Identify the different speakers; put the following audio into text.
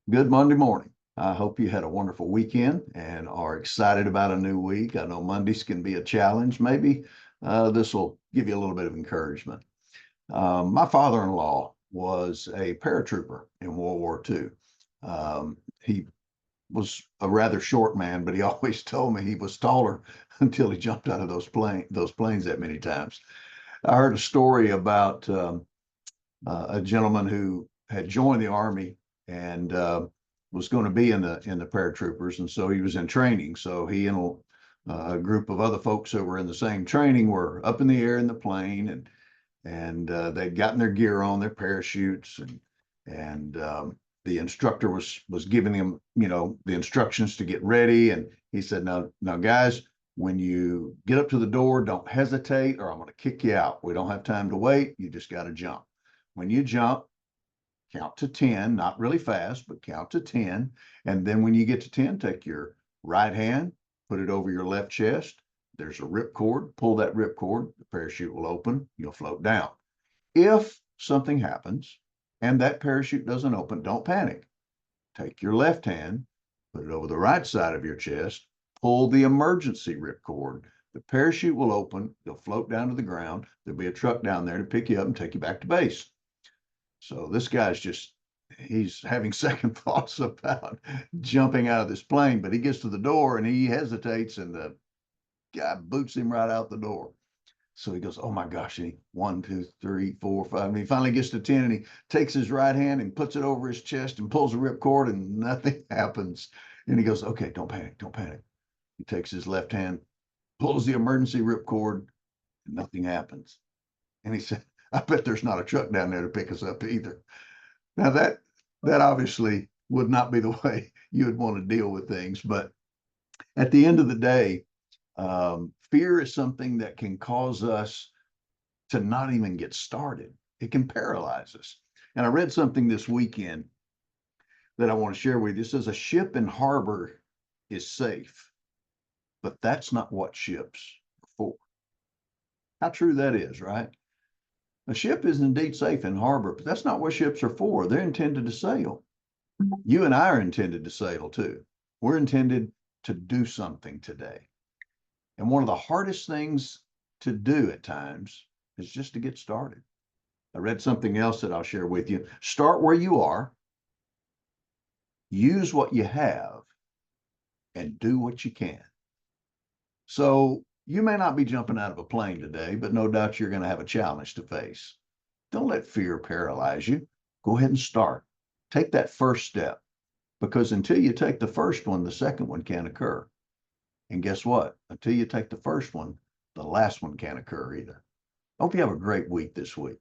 Speaker 1: Good Monday morning. I hope you had a wonderful weekend and are excited about a new week. I know Mondays can be a challenge. Maybe this will give you a little bit of encouragement. My father-in-law was a paratrooper in World War II. He was a rather short man, but he always told me he was taller until he jumped out of those planes that many times. I heard a story about a gentleman who had joined the Army and was going to be in the paratroopers, and so he was in training. So he and a group of other folks who were in the same training were up in the air in the plane, and they'd gotten their gear on, their parachutes, and the instructor was giving them, the instructions to get ready. And he said, now, guys, when you get up to the door, don't hesitate, or I'm going to kick you out. We don't have time to wait. You just got to jump. When you jump, count to 10, not really fast, but count to 10. And then when you get to 10, take your right hand, put it over your left chest. There's a rip cord. Pull that rip cord. The parachute will open. You'll float down. If something happens and that parachute doesn't open, don't panic. Take your left hand, put it over the right side of your chest, pull the emergency rip cord. The parachute will open. You'll float down to the ground. There'll be a truck down there to pick you up and take you back to base. So this guy's he's having second thoughts about jumping out of this plane, but he gets to the door and he hesitates, and the guy boots him right out the door. So he goes, oh my gosh, and he 1, 2, 3, 4, 5. And he finally gets to 10, and he takes his right hand and puts it over his chest and pulls the rip cord, and nothing happens. And he goes, okay, don't panic, don't panic. He takes his left hand, pulls the emergency rip cord, and nothing happens. And he said, I bet there's not a truck down there to pick us up either. Now that obviously would not be the way you would want to deal with things, but at the end of the day, fear is something that can cause us to not even get started. It can paralyze us. And I read something this weekend that I want to share with you. It says a ship in harbor is safe, but that's not what ships are for. How true that is, right? A ship is indeed safe in harbor, but that's not what ships are for. They're intended to sail. You and I are intended to sail too. We're intended to do something today. And one of the hardest things to do at times is just to get started. I read something else that I'll share with you. Start where you are, use what you have, and do what you can. So you may not be jumping out of a plane today, but no doubt you're going to have a challenge to face. Don't let fear paralyze you. Go ahead and start. Take that first step, because until you take the first one, the second one can't occur. And guess what? Until you take the first one, the last one can't occur either. Hope you have a great week this week.